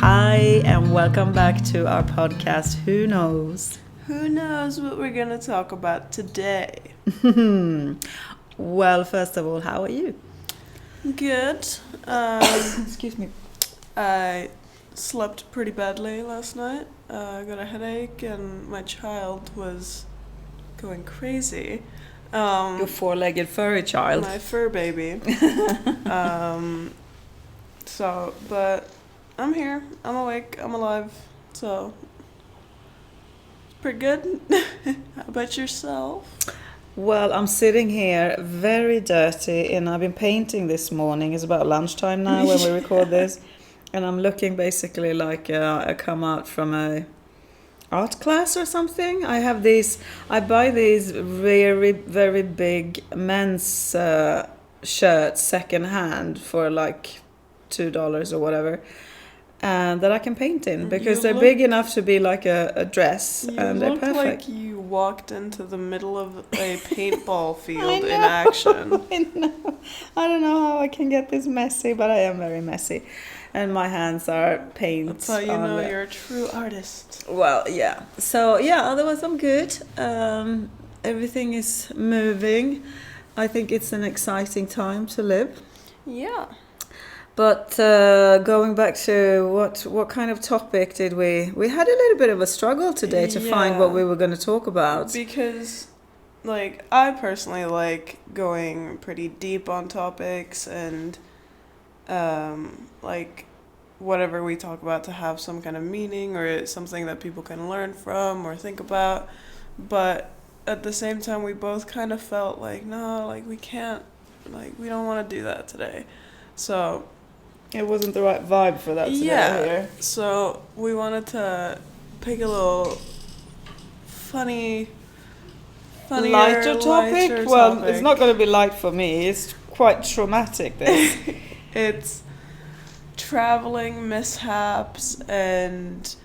Hi, and welcome back to our podcast, Who Knows? Who knows what we're going to talk about today? Well, first of all, how are you? Good. Excuse me. I slept pretty badly last night. I got a headache and my child was going crazy. Your four-legged furry child. My fur baby. But I'm here. I'm awake. I'm alive. So, it's pretty good. How about yourself? Well, I'm sitting here very dirty, and I've been painting this morning. It's about lunchtime now when we record this, and I'm looking basically like I come out from a art class or something. I buy these very, very big men's shirts second hand for like $2 or whatever, and that I can paint in because they're big enough to be like a dress, and they're perfect. You look like you walked into the middle of a paintball field in action. I know. I don't know how I can get this messy, but I am very messy. And my hands are paint. That's how you know you're a true artist. Well, yeah. So, yeah, otherwise I'm good. Everything is moving. I think it's an exciting time to live. Yeah. But going back to what kind of topic did we had a little bit of a struggle today to find what we were going to talk about. Because, like, I personally like going pretty deep on topics and like whatever we talk about to have some kind of meaning or something that people can learn from or think about. But at the same time, we both kind of felt like, no, like we can't, like we don't want to do that today. So it wasn't the right vibe for that today. Yeah. So we wanted to pick a little funnier, lighter topic. Well, it's not going to be light for me. It's quite traumatic. This. It's traveling mishaps and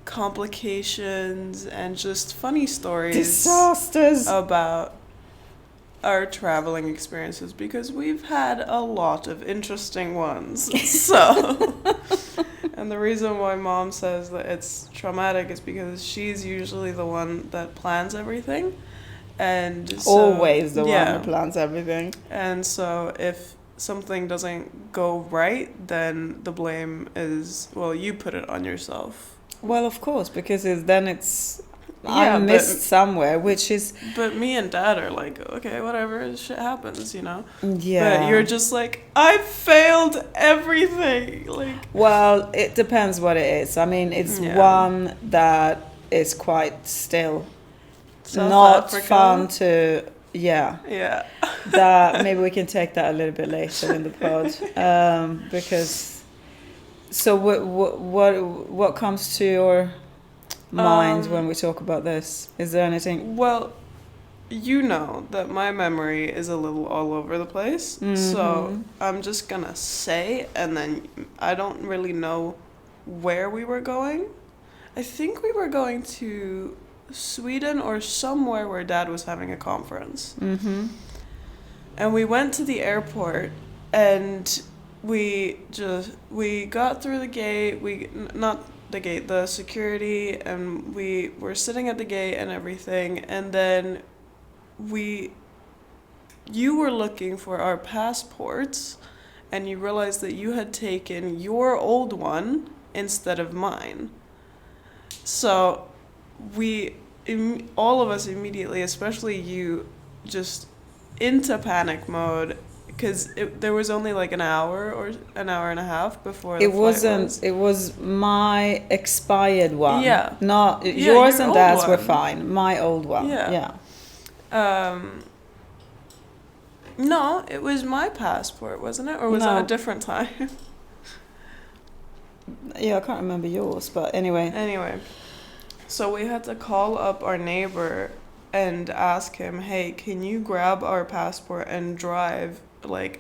complications and just funny stories. Disasters. About our traveling experiences because we've had a lot of interesting ones. So, and the reason why Mom says that it's traumatic is because she's usually the one that plans everything. And so, always the one that plans everything. And so if something doesn't go right, then the blame is, well, you put it on yourself. Well, of course, because I missed somewhere, which is... But me and Dad are like, okay, whatever, shit happens, you know? Yeah. But you're just like, I failed everything. Like. Well, it depends what it is. I mean, it's one that is quite still South not Africa. Fun to... Yeah. Yeah. That maybe we can take that a little bit later in the pod, because. So what comes to your mind when we talk about this? Is there anything? Well, you know that my memory is a little all over the place, so I'm just gonna say, and then I don't really know where we were going. I think we were going to Sweden or somewhere where Dad was having a conference. Mm-hmm. And we went to the airport and we got through the gate, the security, and we were sitting at the gate and everything, and then you were looking for our passports and you realized that you had taken your old one instead of mine. So all of us immediately, especially you, just into panic mode because there was only like an hour or an hour and a half before the flight was. It was my expired one. Yeah. Not yours and Dad's were fine. My old one. Yeah. No, it was my passport, wasn't it? Or was it a different time? Yeah, I can't remember yours, but anyway. So we had to call up our neighbor and ask him, hey, can you grab our passport and drive, like,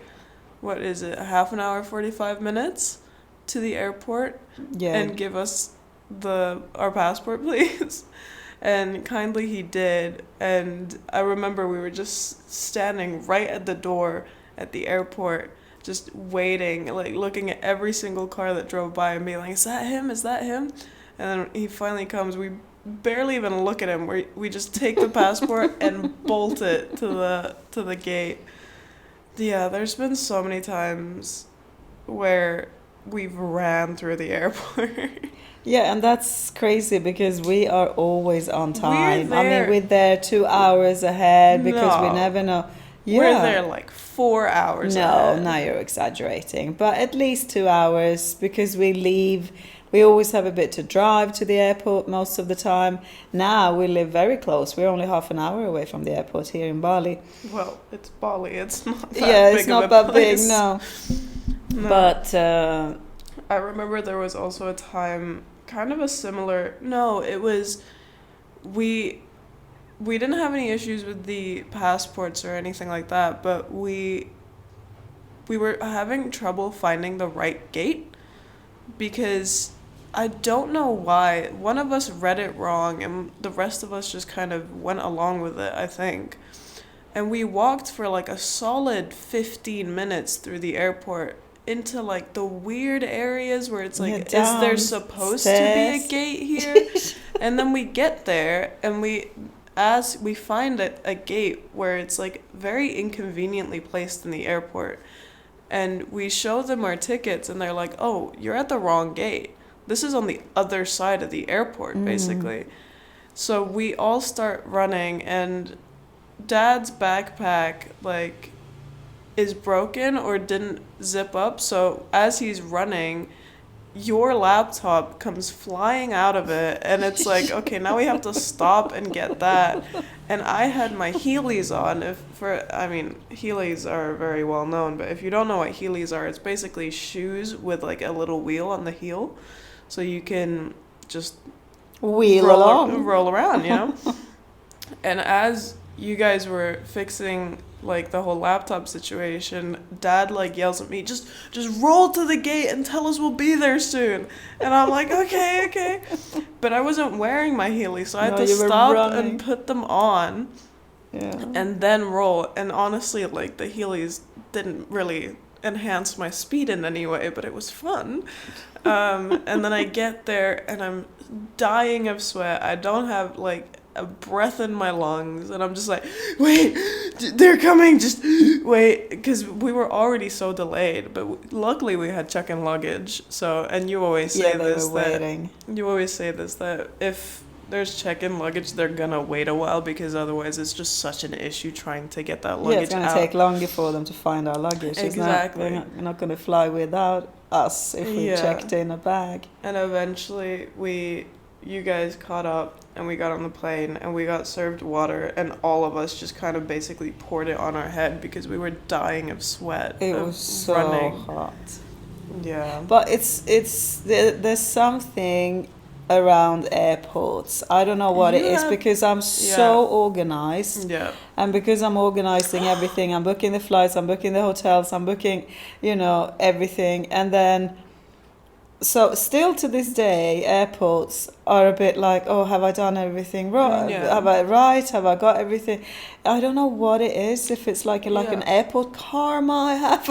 what is it, a half an hour, 45 minutes to the airport and give us our passport, please? And kindly he did. And I remember we were just standing right at the door at the airport just waiting, like looking at every single car that drove by and being like, is that him? Is that him? And then he finally comes. We barely even look at him. We just take the passport and bolt it to the gate. Yeah, there's been so many times where we've ran through the airport. Yeah, and that's crazy because we are always on time. We're I mean, there. we're there 2 hours ahead because we No. never know. We're Yeah. there like 4 hours No, ahead. now you're exaggerating. But at least 2 hours because we leave. We always have a bit to drive to the airport most of the time. Now we live very close. We're only half an hour away from the airport here in Bali. Well, it's Bali. It's not that Yeah, big it's not of a that big, place. no. No. But I remember there was also a time, kind of a similar. No, it was we didn't have any issues with the passports or anything like that, but we were having trouble finding the right gate because I don't know why. One of us read it wrong and the rest of us just kind of went along with it, I think. And we walked for like a solid 15 minutes through the airport into like the weird areas where it's like, is there supposed to be a gate here? And then we get there and we find a gate where it's like very inconveniently placed in the airport. And we show them our tickets and they're like, oh, you're at the wrong gate. This is on the other side of the airport, basically. So we all start running and Dad's backpack, like, is broken or didn't zip up. So as he's running, your laptop comes flying out of it. And it's like, okay, now we have to stop and get that. And I had my Heelys on. Heelys are very well known. But if you don't know what Heelys are, it's basically shoes with, like, a little wheel on the heel. So you can just roll around, you know? And as you guys were fixing, like, the whole laptop situation, Dad, like, yells at me, just roll to the gate and tell us we'll be there soon. And I'm like, okay. But I wasn't wearing my Heelys, so I had to stop and put them on. Yeah. And then roll. And honestly, like, the Heelys didn't really enhance my speed in any way, but it was fun. And then I get there and I'm dying of sweat. I don't have, like, a breath in my lungs, and I'm just like, wait, they're coming, just wait, because we were already so delayed. But luckily we had check-in luggage. So, and you always say that if there's check-in luggage, they're gonna wait a while because otherwise it's just such an issue trying to get that luggage out. Yeah, it's gonna take longer for them to find our luggage. Exactly. They're not gonna fly without us if we checked in a bag. And eventually you guys caught up and we got on the plane and we got served water and all of us just kind of basically poured it on our head because we were dying of sweat. It was so hot. Yeah. But there's something around airports. I don't know what it is because I'm so organized. Yeah. And because I'm organizing everything, I'm booking the flights, I'm booking the hotels, I'm booking, everything. And then so still to this day, airports are a bit like, oh, have I done everything right? Yeah. Have I got everything? I don't know what it is, if it's like an airport karma I have.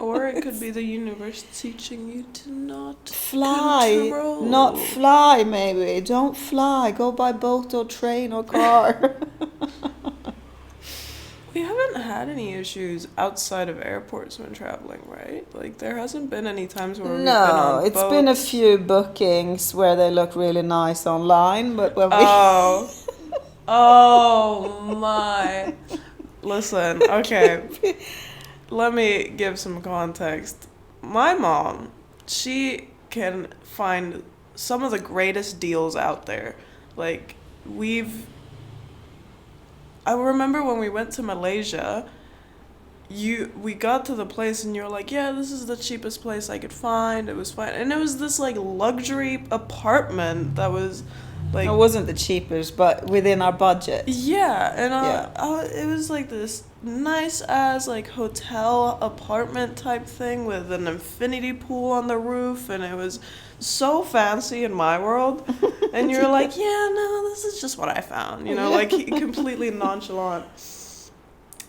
Or it could be the universe teaching you to not fly. Not fly, maybe. Don't fly. Go by boat or train or car. We haven't had any issues outside of airports when traveling, right? Like, there hasn't been any times where we've been on it's boats. been a few bookings where they look really nice online, but when Oh my. Listen, okay. Let me give some context. My mom, she can find some of the greatest deals out there. Like, I remember when we went to Malaysia, we got to the place and you were like, yeah, this is the cheapest place I could find. It was fine. And it was this, like, luxury apartment that was, like... It wasn't the cheapest, but within our budget. Yeah, and it was, like, this nice-ass, like, hotel apartment type thing with an infinity pool on the roof, and it was so fancy in my world. And you're like, yeah, no, this is just what I found, like, completely nonchalant.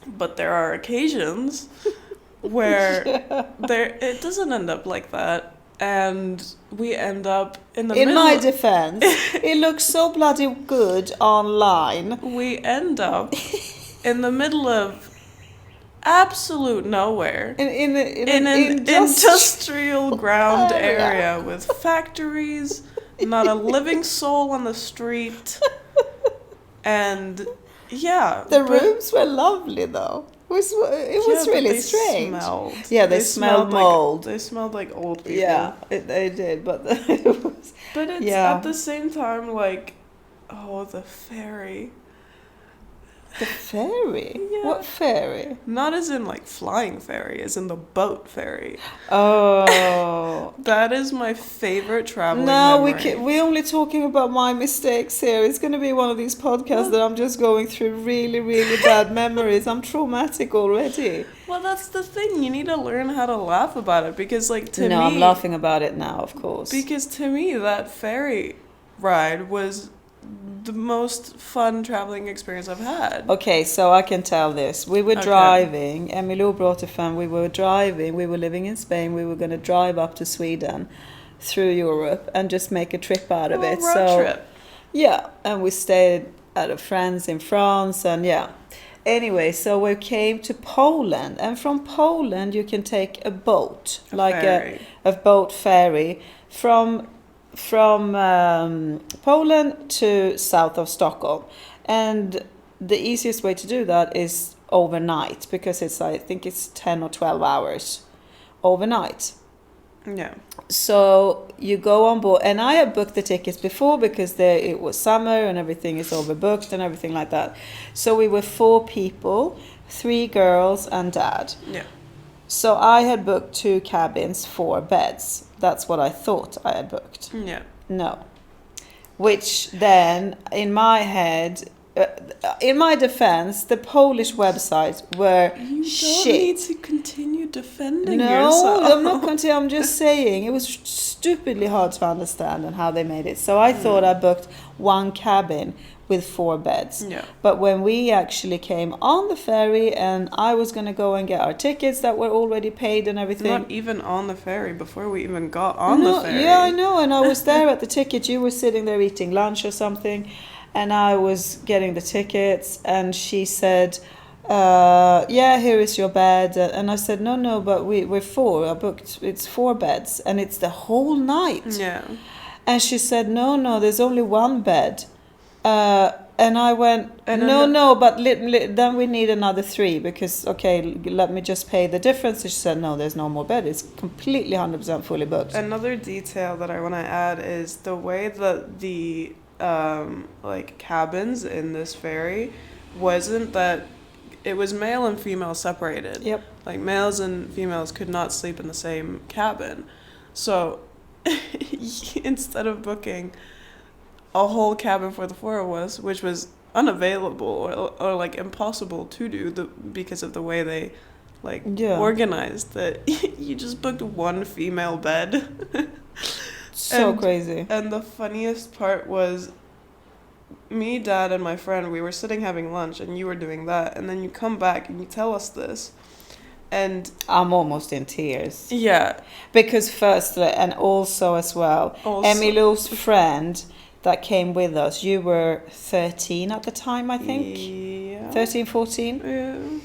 But there are occasions where Yeah. it doesn't end up like that, and we end up in the In middle. my defense, it looks so bloody good online. We end up in the middle of absolute nowhere. In In an industrial ground area with factories, not a living soul on the street, and yeah. The rooms were lovely though. It was but really they strange. Smelled. Yeah, they smelled mold. They smelled like old people. Yeah, they did, but it was. But it's Yeah. at the same time like, oh, the ferry. The ferry? Yeah. What ferry? Not as in like flying ferry, as in the boat ferry. Oh. That is my favorite traveling No, memory. we're only talking about my mistakes here. It's going to be one of these podcasts that I'm just going through really, really bad memories. I'm traumatic already. Well, that's the thing. You need to learn how to laugh about it because, like, to me... No, I'm laughing about it now, of course. Because to me, that ferry ride was the most fun traveling experience I've had. Okay, so I can tell this. We were driving. Emilio brought a friend. We were driving. We were living in Spain. We were going to drive up to Sweden through Europe and just make a trip out of it. Road trip. Yeah, and we stayed at a friend's in France, and yeah. Anyway, so we came to Poland, and from Poland you can take a boat, a boat ferry from Poland to south of Stockholm, and the easiest way to do that is overnight because I think it's 10 or 12 hours overnight. Yeah. So you go on board, and I had booked the tickets before because it was summer and everything is overbooked and everything like that. So we were 4 people, 3 girls and dad. Yeah. So I had booked 2 cabins, 4 beds. That's what I thought I had booked. Yeah. No. Which then, in my head, in my defense, the Polish websites were shit. You don't need to continue defending No, yourself. I'm not continuing. I'm just saying it was stupidly hard to understand and how they made it. So I thought I booked 1 cabin with 4 beds. Yeah. But when we actually came on the ferry and I was going to go and get our tickets that were already paid and everything. Not even on the ferry, before we even got on the ferry. Yeah, I know. And I was there at the ticket. You were sitting there eating lunch or something. And I was getting the tickets, and she said, yeah, here is your bed. And I said, no, but we're 4. I booked, it's 4 beds, and it's the whole night. Yeah. And she said, no, there's only 1 bed. And I went, no, but then we need another 3 because, okay, let me just pay the difference. She said, no, there's no more bed. It's completely 100% fully booked. Another detail that I want to add is the way that the like cabins in this ferry wasn't that it was male and female separated. Yep. Like males and females could not sleep in the same cabin. So instead of booking a whole cabin for the 4 of us, which was unavailable or like impossible to do because of the way they organized that, you just booked 1 female bed. So crazy. And the funniest part was me, Dad, and my friend, we were sitting having lunch, and you were doing that, and then you come back and you tell us this, and I'm almost in tears. Yeah. Because firstly, and also as well, Emilo's friend that came with us, you were 13 at the time, I think? Yeah. 13, 14?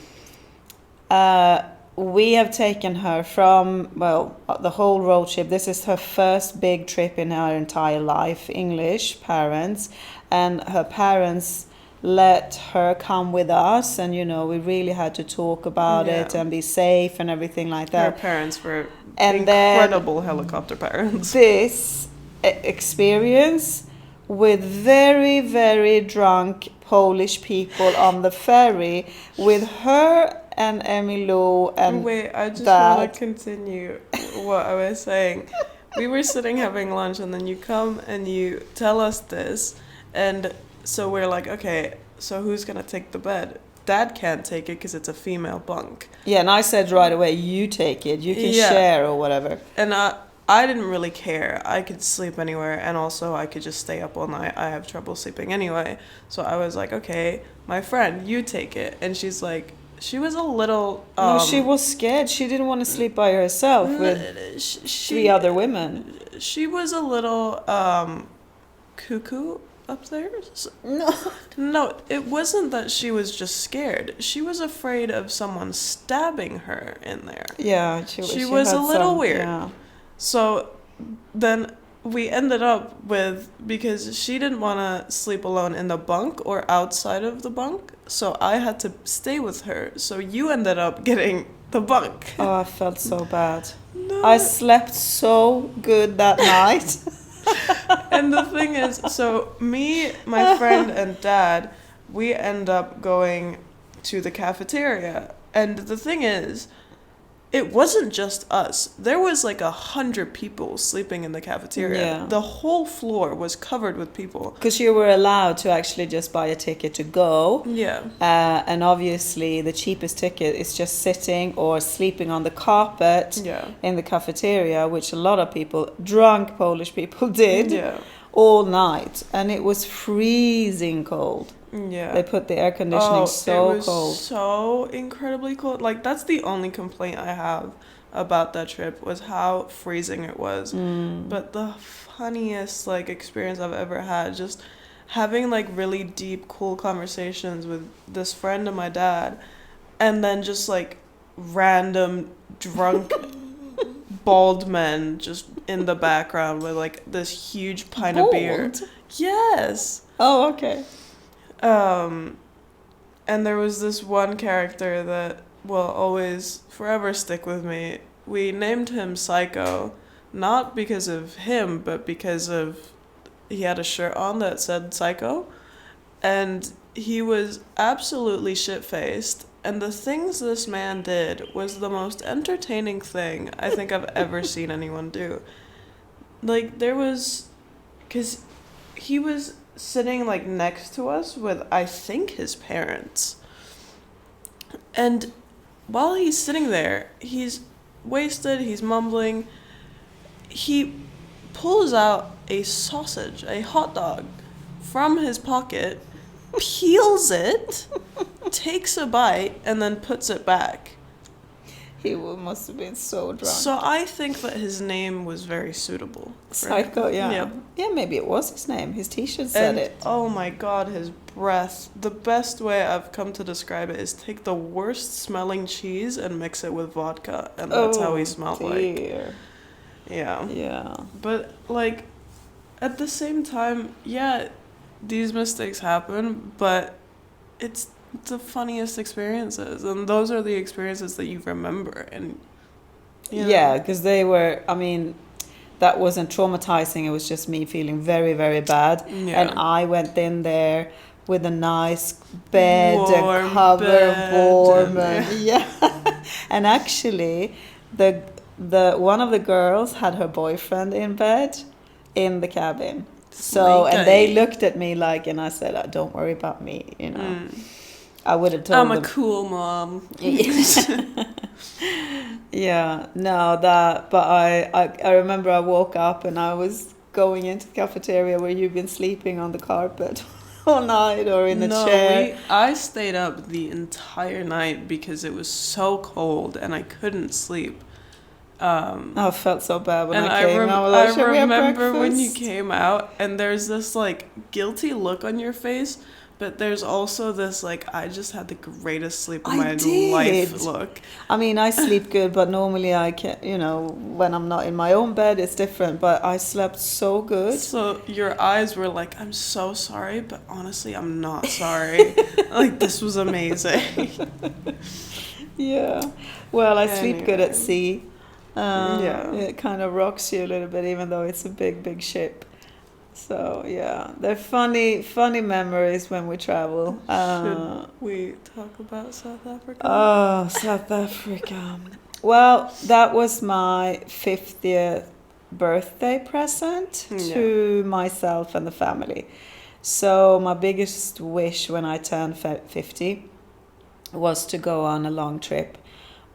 Yeah. We have taken her from, the whole road trip. This is her first big trip in her entire life. English parents, and her parents let her come with us, and we really had to talk about it and be safe and everything like that. Her parents were and incredible helicopter parents. This experience with very, very drunk Polish people on the ferry with her and Emilio and wait, I just want to continue what I was saying. We were sitting having lunch, and then you come and you tell us this, and so we're like, okay, so who's gonna take the bed? Dad can't take it because it's a female bunk. Yeah, and I said right away, you take it, you can share or whatever. And I didn't really care. I could sleep anywhere, and also I could just stay up all night. I have trouble sleeping anyway. So I was like, okay, my friend, you take it. And she's like, She was a little. No, she was scared. She didn't want to sleep by herself with three other women. She was a little cuckoo upstairs. No. No, it wasn't that she was just scared. She was afraid of someone stabbing her in there. Yeah, she was had a little some, weird. Yeah. So then we ended up with, because she didn't want to sleep alone in the bunk or outside of the bunk, so I had to stay with her. So you ended up getting the bunk. Oh, I felt so bad. No. I slept so good that night. And the thing is, so me, my friend, and Dad, we end up going to the cafeteria. And the thing is, it wasn't just us. There was like 100 people sleeping in the cafeteria. Yeah. The whole floor was covered with people. Because you were allowed to actually just buy a ticket to go. Yeah. And obviously the cheapest ticket is just sitting or sleeping on the carpet in the cafeteria, which a lot of people, drunk Polish people, did all night. And it was freezing cold. Yeah. They put the air conditioning so it was cold. So incredibly cold. Like, that's the only complaint I have about that trip, was how freezing it was. But the funniest like experience I've ever had, just having like really deep, cool conversations with this friend of my dad, and then just like random drunk bald men just in the background with like this huge pint of beer. Yes. Oh, okay. And there was this one character that will always forever stick with me. We named him Psycho, not because of him, but because of he had a shirt on that said Psycho, and he was absolutely shit-faced, and the things this man did was the most entertaining thing I think I've ever seen anyone do. Like, there was, because he was sitting like next to us with, I think, his parents. And while he's sitting there, he's wasted, he's mumbling. He pulls out a sausage, a hot dog, from his pocket, peels it, takes a bite, and then puts it back. He must have been so drunk. So I think that his name was very suitable. Psycho, yeah. Yep. Yeah, maybe it was his name. His t-shirt said it. Oh my god, his breath. The best way I've come to describe it is take the worst smelling cheese and mix it with vodka, and that's how he smelled like. Yeah. Yeah. But like, at the same time, yeah, these mistakes happen, but it's the funniest experiences, and those are the experiences that you remember. And you know. Yeah, because they were, I mean, that wasn't traumatizing. It was just me feeling very, very bad. Yeah. And I went in there with a nice bed Warm and cover, bed warm, and- and yeah. And actually, the one of the girls had her boyfriend in bed in the cabin. So, and they looked at me like, and I said, oh, "Don't worry about me," you know. I would have told I'm them. a cool mom. Yeah, no, that, but I remember I woke up and I was going into the cafeteria where you've been sleeping on the carpet all night or in a chair. I stayed up the entire night because it was so cold and I couldn't sleep. I felt so bad when and I came. I was I like, "Shall we have remember when you breakfast?" came out and there's this like guilty look on your face, but there's also this like, I just had the greatest sleep of my life look. I mean, I sleep good, but normally I can, you know, when I'm not in my own bed, it's different. But I slept so good. So your eyes were like, I'm so sorry, but honestly, I'm not sorry. Like, this was amazing. Yeah. Well, I sleep good at sea. Yeah. It kind of rocks you a little bit, even though it's a big, big ship. So yeah, they're funny memories when we travel. Should we talk about South Africa? Oh, South Africa. Well, that was my 50th birthday present to myself and the family. So my biggest wish when I turned 50 was to go on a long trip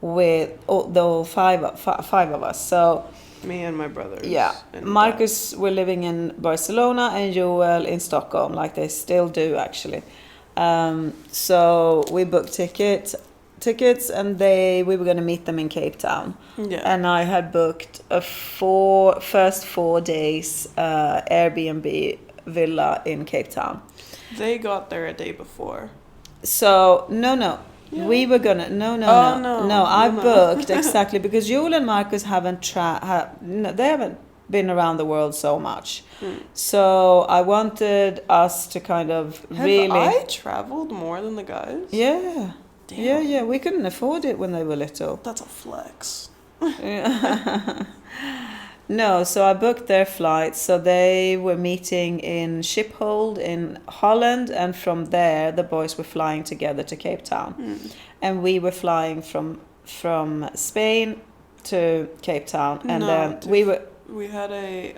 with the five of us. So me and my brothers. Yeah, Marcus were living in Barcelona and Joel in Stockholm, like they still do actually. So we booked tickets tickets, and we were going to meet them in Cape Town. Yeah. And I had booked a first 4 days Airbnb villa in Cape Town. They got there a day before. So no. Yeah. We were gonna no. I booked exactly because Joel and Marcus haven't they haven't been around the world so much. So I wanted us to kind of really. Have I traveled more than the guys? Yeah. Damn. Yeah. We couldn't afford it when they were little. That's a flex. No, so I booked their flights. So they were meeting in Schiphol in Holland, and from there the boys were flying together to Cape Town, and we were flying from Spain to Cape Town, and then We had a.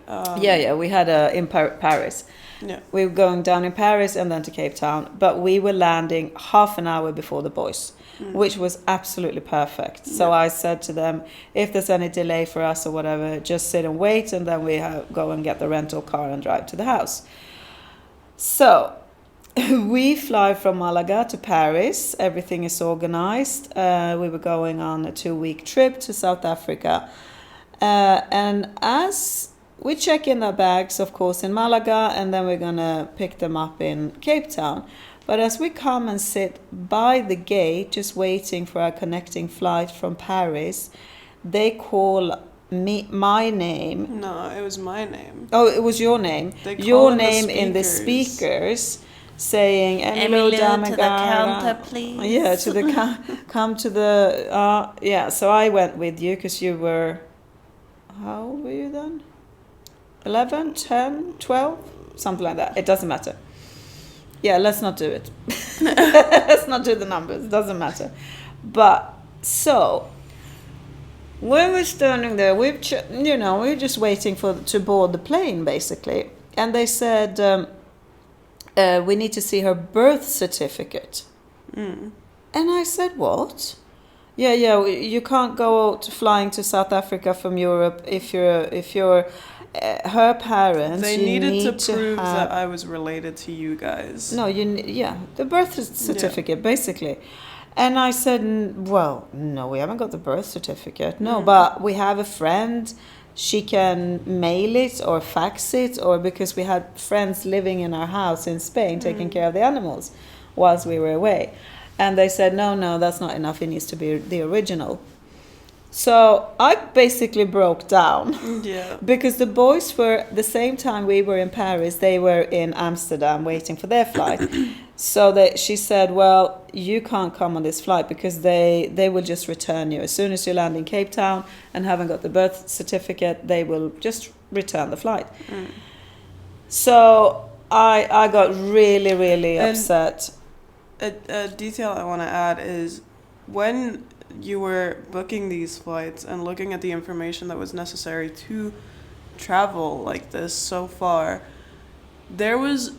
We had in Paris. Yeah. We were going down in Paris and then to Cape Town, but we were landing half an hour before the boys, which was absolutely perfect. So I said to them, if there's any delay for us or whatever, just sit and wait, and then we go and get the rental car and drive to the house. So we fly from Malaga to Paris. Everything is organized. We were going on a 2-week trip to South Africa. And as we check in our bags, of course, in Malaga, and then we're going to pick them up in Cape Town. But as we come and sit by the gate, just waiting for our connecting flight from Paris, they call my name. No, it was my name. Oh, it was your name. Your name in the speakers, saying "Emilio to the counter, please." Yeah, to the come to the yeah. So I went with you because you were. How old were you then? 11, 10, 12? Something like that. It doesn't matter. Yeah, let's not do it. Let's not do the numbers. It doesn't matter. But, so, when we're standing there, we're just waiting to board the plane, basically. And they said, we need to see her birth certificate. And I said, what? Yeah, you can't go out flying to South Africa from Europe if you're her parents. They needed to prove that I was related to you guys. No, the birth certificate, basically. And I said, well, no, we haven't got the birth certificate. No, but we have a friend. She can mail it or fax it, or because we had friends living in our house in Spain taking care of the animals whilst we were away. And they said, no, that's not enough. It needs to be the original. So I basically broke down. Yeah. Because the boys were, the same time we were in Paris, they were in Amsterdam waiting for their flight. So she said, well, you can't come on this flight because they will just return you. As soon as you land in Cape Town and haven't got the birth certificate, they will just return the flight. So I got really, really upset. A detail I want to add is when you were booking these flights and looking at the information that was necessary to travel like this so far, there was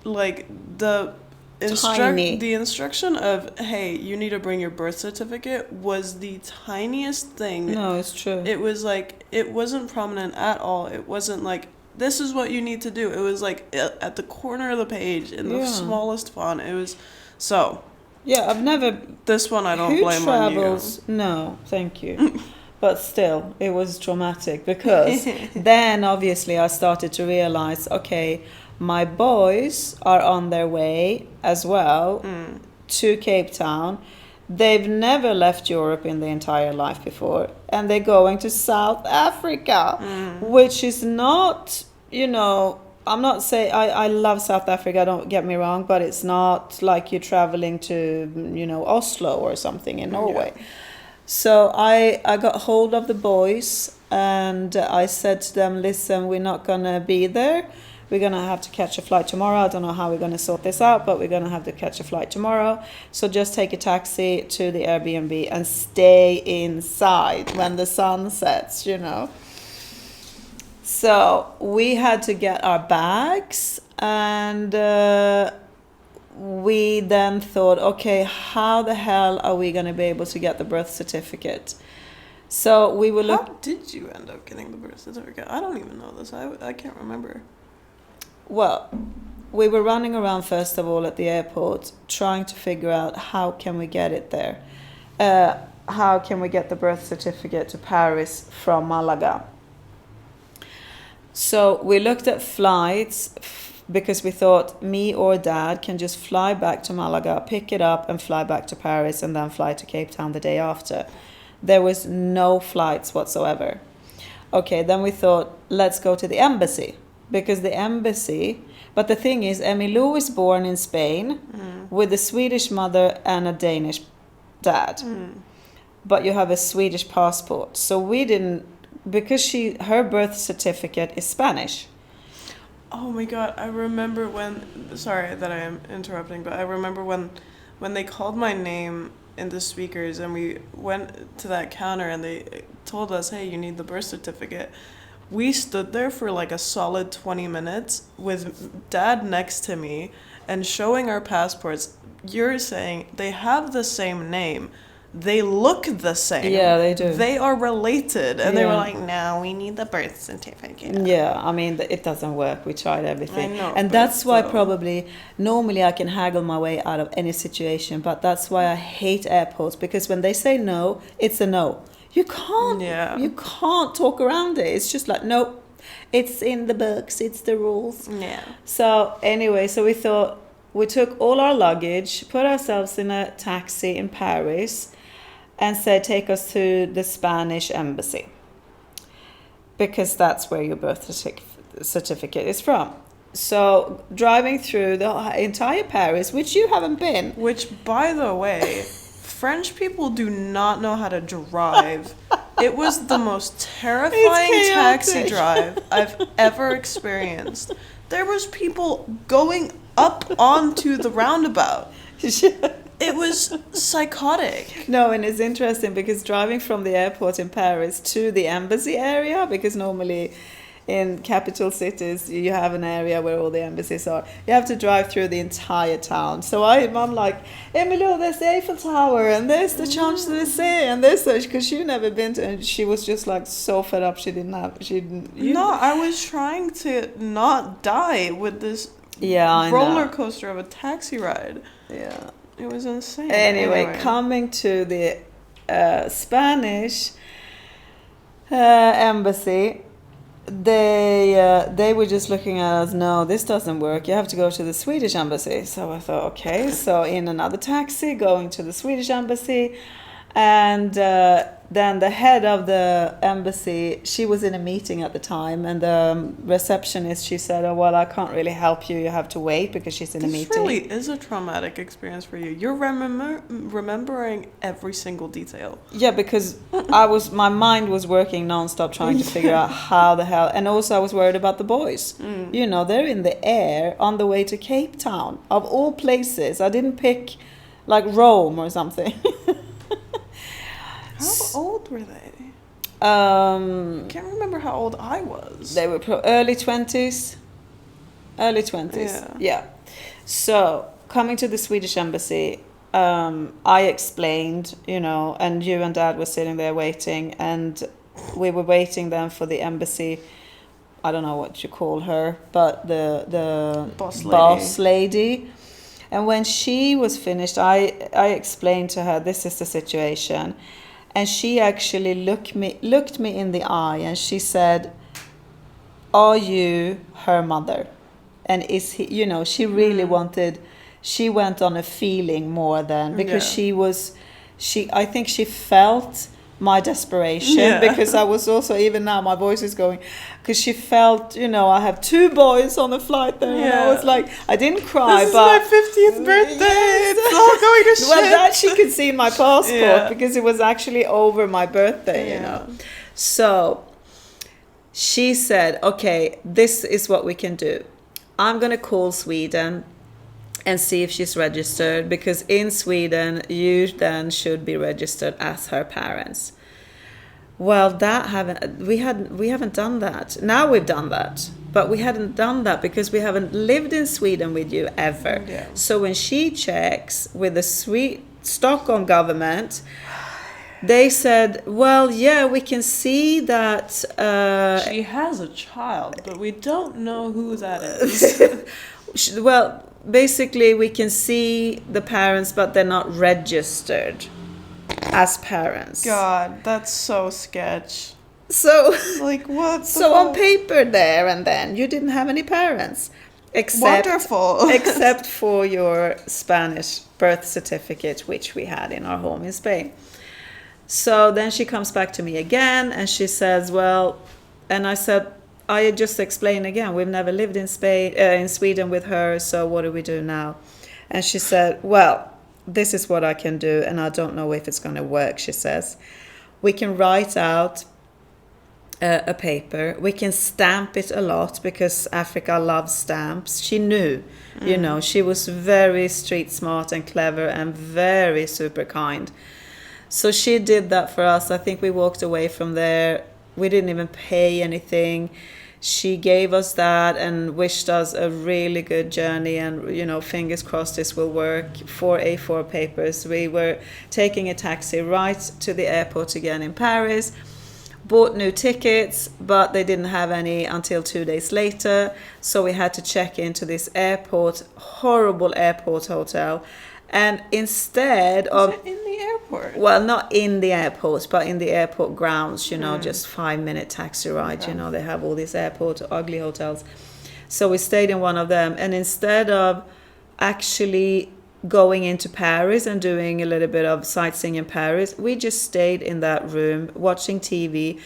like the instruction of, hey, you need to bring your birth certificate was the tiniest thing. No, it's true. It was like, it wasn't prominent at all. It wasn't like, this is what you need to do. It was like at the corner of the page in the smallest font. It was so. Yeah, I've never. This one I don't blame on you. No, thank you. But still, it was traumatic because then obviously I started to realize, okay, my boys are on their way as well to Cape Town. They've never left Europe in their entire life before, and they're going to South Africa, which is not, I'm not saying I love South Africa, don't get me wrong, but it's not like you're traveling to, Oslo or something in Norway. Yeah. So I got hold of the boys and I said to them, listen, we're not going to be there. We're going to have to catch a flight tomorrow. I don't know how we're going to sort this out, but we're going to have to catch a flight tomorrow. So just take a taxi to the Airbnb and stay inside when the sun sets, So we had to get our bags, and we then thought, okay, how the hell are we going to be able to get the birth certificate? So we were How did you end up getting the birth certificate? I don't even know this. I can't remember. well, we were running around first of all at the airport trying to figure out how can we get it there. How can we get the birth certificate to Paris from Malaga? So we looked at flights because we thought me or Dad can just fly back to Malaga, pick it up and fly back to Paris and then fly to Cape Town the day after. There was no flights whatsoever. Okay, then we thought, let's go to the embassy because the embassy... But the thing is, Emilou is born in Spain with a Swedish mother and a Danish dad. But you have a Swedish passport. So we didn't... Because her birth certificate is Spanish. Oh my god, I remember when... Sorry that I am interrupting, but I remember when they called my name in the speakers and we went to that counter and they told us, hey, you need the birth certificate. We stood there for like a solid 20 minutes with Dad next to me and showing our passports. You're saying they have the same name. They look the same. Yeah, they do. They are related. And they were like, no, we need the birth certificate. Yeah, I mean, it doesn't work. We tried everything. I know, and but that's why still. probably, normally I can haggle my way out of any situation, but that's why I hate airports, because when they say no, it's a no. You can't talk around it. It's just like, nope, it's in the books, it's the rules. Yeah. So anyway, so we thought, we took all our luggage, put ourselves in a taxi in Paris, and said, take us to the Spanish embassy. Because that's where your birth certificate is from. So driving through the entire Paris, which you haven't been. Which, by the way, French people do not know how to drive. It was the most terrifying taxi drive I've ever experienced. There was people going up onto the roundabout. It was psychotic. No, and it's interesting because driving from the airport in Paris to the embassy area, because normally in capital cities you have an area where all the embassies are. You have to drive through the entire town. So I'm like, Emilio, there's the Eiffel Tower and there's the Champs-Élysées and there's such, because she'd never been to, and she was just like so fed up. No, I was trying to not die with this roller coaster of a taxi ride. Yeah. It was insane. Anyway, coming to the Spanish embassy, they were just looking at us, no, this doesn't work, you have to go to the Swedish embassy. So I thought, okay, so in another taxi going to the Swedish embassy, and then the head of the embassy, she was in a meeting at the time, and the receptionist, she said, oh, well, I can't really help you, you have to wait, because she's in a meeting. This really is a traumatic experience for you. You're remembering every single detail. Yeah, because my mind was working nonstop trying to figure out how the hell, and also I was worried about the boys. You know, they're in the air on the way to Cape Town, of all places. I didn't pick like Rome or something. How old were they? I can't remember how old I was. They were early 20s. Early 20s. Yeah. So, coming to the Swedish embassy, I explained, you know, and you and Dad were sitting there waiting, and we were waiting then for the embassy, I don't know what you call her, but the boss lady. And when she was finished, I explained to her, this is the situation. And she actually looked me in the eye and she said, are you her mother? And is he, you know, she really she went on a feeling more than, because I think she felt my desperation, because I was also, even now my voice is going, because she felt, you know, I have 2 boys on the flight there, and I was like, I didn't cry, this but is my 50th birthday, it's all going to shit. Well, that she could see in my passport, because it was actually over my birthday, you know. So she said, okay, this is what we can do. I'm going to call Sweden and see if she's registered, because in Sweden you then should be registered as her parents. Well, we haven't done that. Now we've done that, but we hadn't done that because we haven't lived in Sweden with you ever. So when she checks with the Stockholm government, they said, well, yeah, we can see that... She has a child, but we don't know who that is. well, basically, we can see the parents, but they're not registered as parents. God, that's so sketch. So, like, what? So on paper there and then, you didn't have any parents. Wonderful. Except for your Spanish birth certificate, which we had in our home in Spain. So then she comes back to me again and she says, well, and I said, I just explained again, we've never lived in Sweden with her, so what do we do now? And she said, well, this is what I can do, and I don't know if it's going to work, she says. We can write out a paper. We can stamp it a lot because Africa loves stamps. She knew, you know, she was very street smart and clever and very super kind. So she did that for us. I think we walked away from there. We didn't even pay anything. She gave us that and wished us a really good journey, and, you know, fingers crossed this will work. 4 A4 papers. We were taking a taxi right to the airport again in Paris. Bought new tickets, but they didn't have any until 2 days later. So we had to check into this horrible airport hotel. And instead of... Is it in the airport? Well, not in the airport, but in the airport grounds, you know, just 5-minute taxi ride. Okay. You know, they have all these airport ugly hotels. So we stayed in one of them. And instead of actually going into Paris and doing a little bit of sightseeing in Paris, we just stayed in that room watching TV,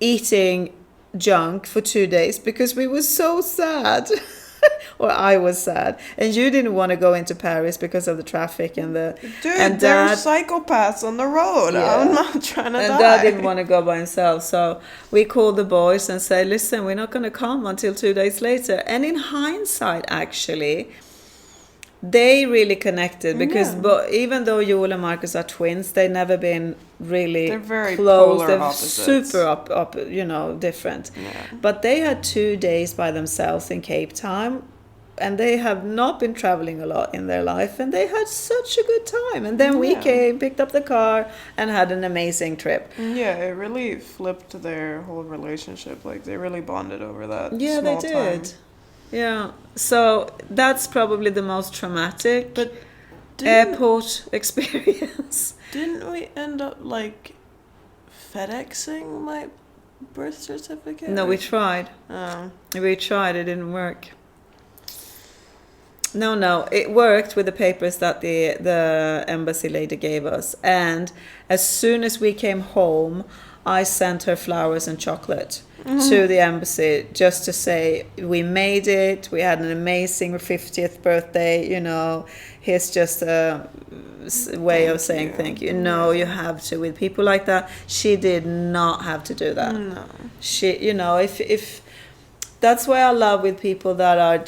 eating junk for 2 days because we were so sad. Or I was sad, and you didn't want to go into Paris because of the traffic and the... Dude, and there are Dad, psychopaths on the road. Yeah. I'm not trying to die. And Dad didn't want to go by himself, so we called the boys and said, listen, we're not going to come until 2 days later. And in hindsight, actually, they really connected because even though Joel and Marcus are twins, they've never been really They're very close. polar They're opposites. super up, you know, different. Yeah. But they had 2 days by themselves in Cape Town, and they have not been traveling a lot in their life, and they had such a good time. And then we came, picked up the car, and had an amazing trip. Yeah, it really flipped their whole relationship. Like, they really bonded over that. Yeah, small they did. Time. Yeah, so that's probably the most traumatic airport experience. Didn't we end up, like, FedExing my birth certificate? No, we tried. Oh. We tried, it didn't work. No, it worked with the papers that the embassy lady gave us. And as soon as we came home, I sent her flowers and chocolate to the embassy just to say we made it. We had an amazing 50th birthday. You know, here's just a way of saying thank you. No, you have to. With people like that, she did not have to do that. No. She, you know, if that's why I love with people that are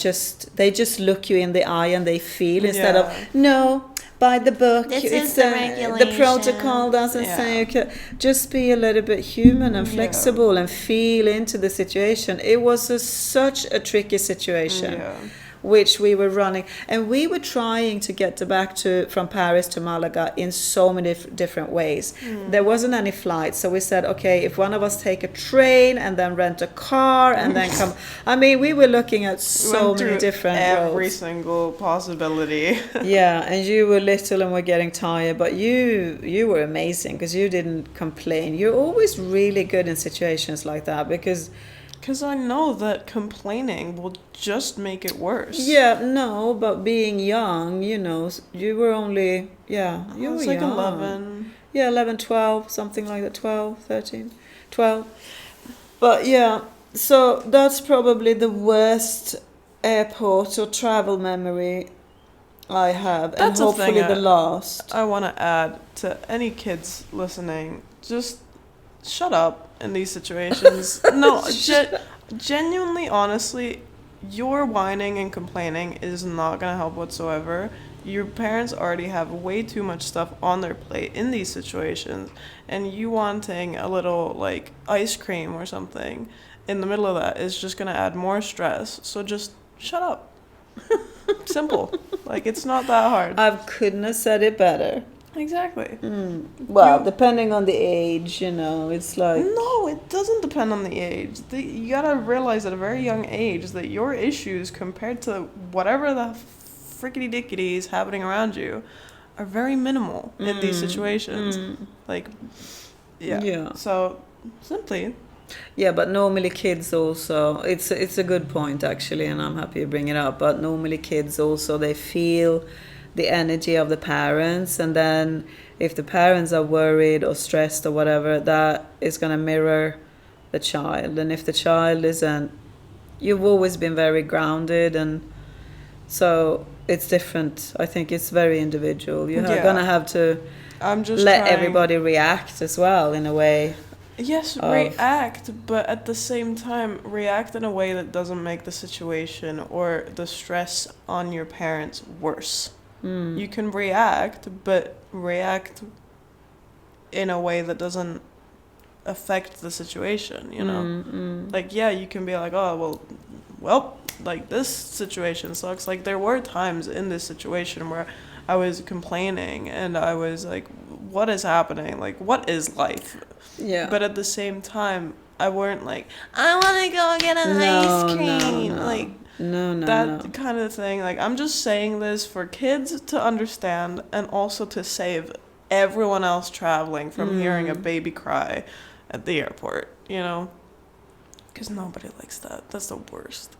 they just look you in the eye and they feel instead of no. By the book, This it's is the regulation. The protocol doesn't say you can. Just be a little bit human and flexible and feel into the situation. It was such a tricky situation, which we were running, and we were trying to get back from Paris to Malaga in so many different ways. There wasn't any flights, so we said, okay, if one of us take a train and then rent a car and then come. I mean, we were looking at so many different every roads. Single possibility. Yeah, and you were little and were getting tired, but you were amazing because you didn't complain. You're always really good in situations like that because I know that complaining will just make it worse. Yeah, no, but being young, you know, you were only, you were like young. 11. Yeah, 11, 12, something like that, 12, 13, 12. But yeah, so that's probably the worst airport or travel memory I have. That's and hopefully the last. I want to add to any kids listening, just shut up in these situations. No, genuinely, honestly, your whining and complaining is not going to help whatsoever. Your parents already have way too much stuff on their plate in these situations, and you wanting a little, like, ice cream or something in the middle of that is just going to add more stress. So just shut up. Simple. Like, it's not that hard. I couldn't have said it better. Exactly. Well, depending on the age, it's like... No, it doesn't depend on the age. You gotta realize at a very young age that your issues compared to whatever the frickety dickety is happening around you are very minimal in these situations. Like, yeah. So, simply. Yeah, but normally kids also, it's a good point actually, and I'm happy you bring it up, but normally kids also, they feel the energy of the parents, and then if the parents are worried or stressed or whatever, that is going to mirror the child. And if the child isn't, you've always been very grounded, and so it's different. I think it's very individual. You're going to have to let everybody react as well in a way. Yes, react, but at the same time, react in a way that doesn't make the situation or the stress on your parents worse. You can react, but react in a way that doesn't affect the situation, Like, yeah, you can be like, oh, well, like, this situation sucks. Like, there were times in this situation where I was complaining and I was like, what is happening? Like, what is life? Yeah. But at the same time, I weren't like, I want to go get an ice cream. No. Like, that kind of thing. Like, I'm just saying this for kids to understand and also to save everyone else traveling from hearing a baby cry at the airport, Because nobody likes that. That's the worst.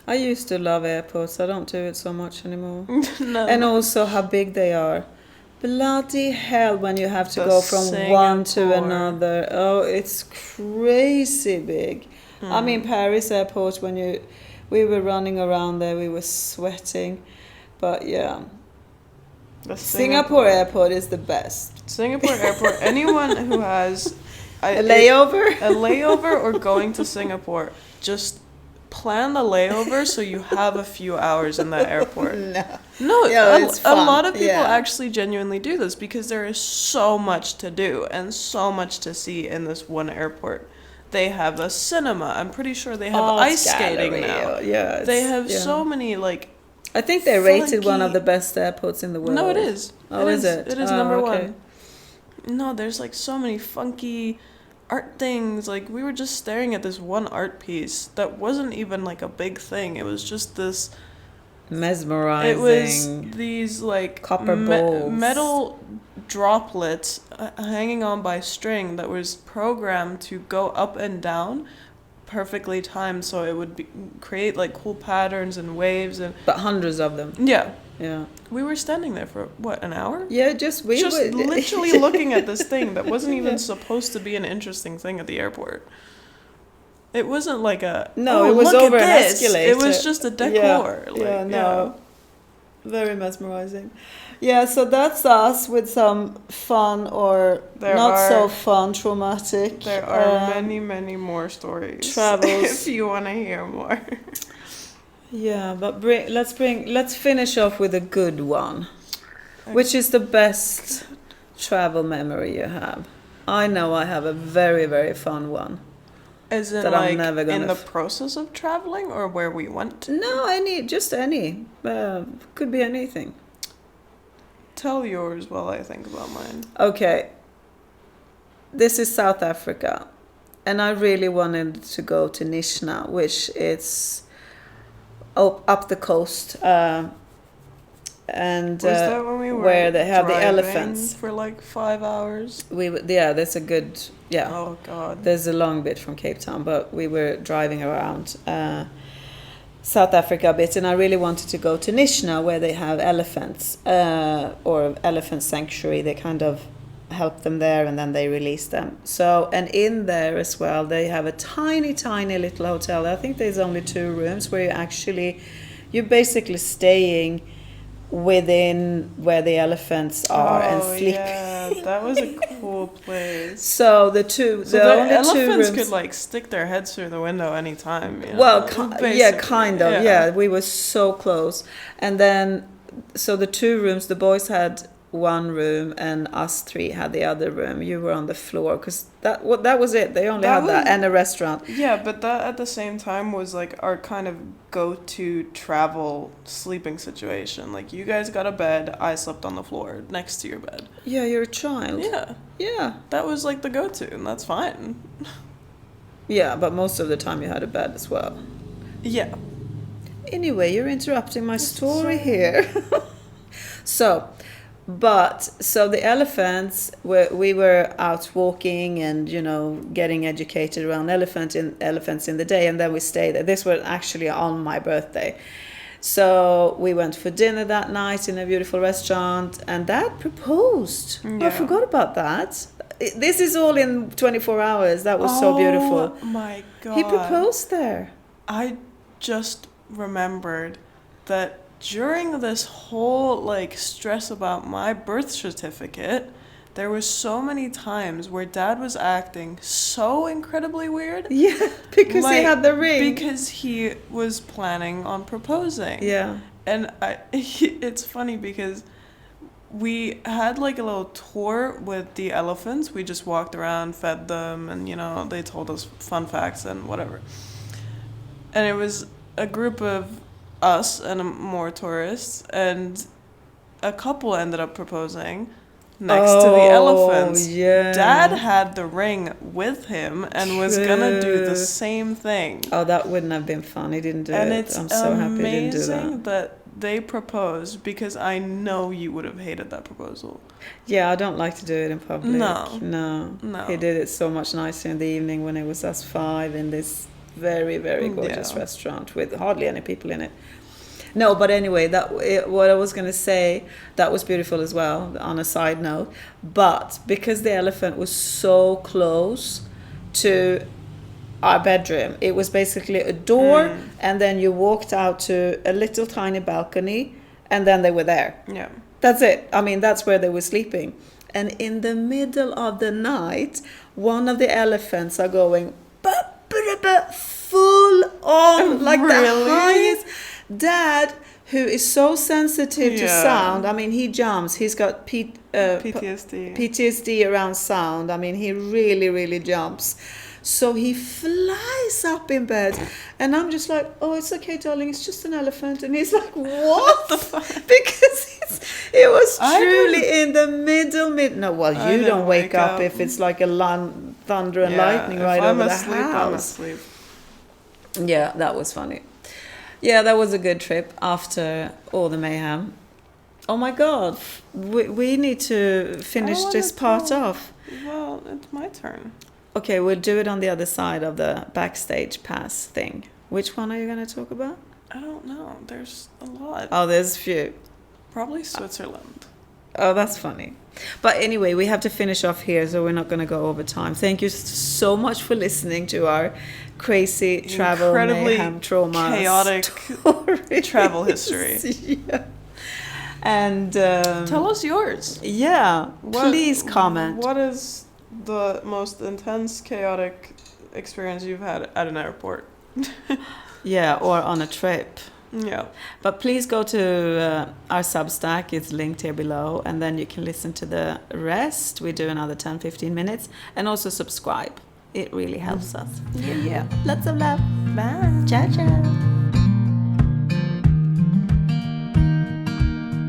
I used to love airports. I don't do it so much anymore. No. And also how big they are. Bloody hell when you have to go from one to another. Oh, it's crazy big. I mean, Paris airport, when we were running around there, we were sweating. But yeah. Singapore airport is the best. Singapore airport, anyone who has a layover? A layover or going to Singapore, just plan the layover so you have a few hours in that airport. It's fun. A lot of people actually genuinely do this because there is so much to do and so much to see in this one airport. They have a cinema. I'm pretty sure they have ice skating now. Yeah, they have so many, like, I think they rated one of the best airports in the world. No, it is. Oh, is it? It is number one. No, there's like so many funky art things. Like, we were just staring at this one art piece that wasn't even like a big thing. It was just this mesmerizing. It was these like copper balls, metal droplets hanging on by string that was programmed to go up and down, perfectly timed, so it would create like cool patterns and waves but hundreds of them. Yeah. We were standing there for what, an hour? Yeah, just literally looking at this thing that wasn't even supposed to be an interesting thing at the airport. It wasn't like it was over an escalator. It was just a decor. Very mesmerizing. Yeah, so that's us with some fun or so fun, traumatic. There are many, many more stories. Travels. If you want to hear more. Yeah, but let's finish off with a good one. Okay. Which is the best travel memory you have? I know I have a very, very fun one. Is it like in the process of traveling or where we went? No, any. Could be anything. Tell yours while I think about mine. Okay. This is South Africa. And I really wanted to go to Nishna, which is up the coast. And was that when we were where they have the elephants for like 5 hours? There's a good Oh God. There's a long bit from Cape Town, but we were driving around South Africa a bit, and I really wanted to go to Nishna where they have elephants or elephant sanctuary. They kind of help them there and then they release them. So, and in there as well they have a tiny little hotel. I think there's only 2 rooms where you're basically staying within where the elephants are and sleeping. Yeah, that was a cool place. So the only elephants 2 rooms could like stick their heads through the window anytime. Well, kind of. Yeah, we were so close. And then, so the 2 rooms, the boys had one room and us three had the other room. You were on the floor because that was it. They only That had that was- and a restaurant. Yeah, but that at the same time was like our kind of go-to travel sleeping situation. Like you guys got a bed, I slept on the floor next to your bed. Yeah, you're a child. Yeah, Yeah. that was like the go-to, and that's fine. Yeah, but most of the time you had a bed as well. Yeah. Anyway, you're interrupting my story here. So the elephants, we were out walking and, getting educated around elephants in the day, and then we stayed there. This was actually on my birthday. So we went for dinner that night in a beautiful restaurant, and Dad proposed. Yeah. I forgot about that. This is all in 24 hours. That was so beautiful. Oh my god. He proposed there. I just remembered that during this whole like stress about my birth certificate, there was so many times where Dad was acting so incredibly weird. Yeah, because he had the ring. Because he was planning on proposing. Yeah. And it's funny because we had like a little tour with the elephants. We just walked around, fed them, and they told us fun facts and whatever. And it was a group of us and more tourists, and a couple ended up proposing next to the elephants. Yeah. Dad had the ring with him and was gonna do the True. same thing. Oh, that wouldn't have been fun. He didn't do And it. it's I'm so happy he didn't do amazing that. that they proposed, because I know you would have hated that proposal. Yeah, I don't like to do it in public. No. No. He did it so much nicer in the evening when it was us five in this very, very gorgeous Yeah. restaurant with hardly any people in it. No, but anyway, what I was going to say, that was beautiful as well, on a side note. But because the elephant was so close to our bedroom, it was basically a door, and then you walked out to a little tiny balcony, and then they were there. Yeah. That's it. I mean, that's where they were sleeping. And in the middle of the night, one of the elephants are going full on, like the Really? highest. Dad, who is so sensitive to Yeah. sound, I mean, he jumps. He's got PTSD. PTSD around sound. I mean, he really, really jumps. So he flies up in bed, and I'm just like, "Oh, it's okay, darling. It's just an elephant." And he's like, "What?" Because it was I truly in the middle. No, well, I you didn't don't wake up up. if it's like a thunder and lightning right if I'm over asleep, the house. I'm asleep. Yeah, that was funny. Yeah, that was a good trip after all the mayhem. Oh my God, we need to finish wanna this part go. off. Well, it's my turn. Okay, we'll do it on the other side of the backstage pass thing. Which one are you going to talk about? I don't know. There's a lot. Oh, there's a few. Probably Switzerland. Oh, that's funny. But anyway, we have to finish off here, so we're not going to go over time. Thank you so much for listening to our crazy travel Incredibly mayhem trauma chaotic stories. travel history. Yeah. And Tell us yours. yeah, please comment. What is the most intense, chaotic experience you've had at an airport? Yeah, or on a trip. Yeah. But please go to our Substack. It's linked here below. And then you can listen to the rest. We do another 10-15 minutes. And also subscribe. It really helps us. Yeah. Lots of love. Bye. Ciao, ciao.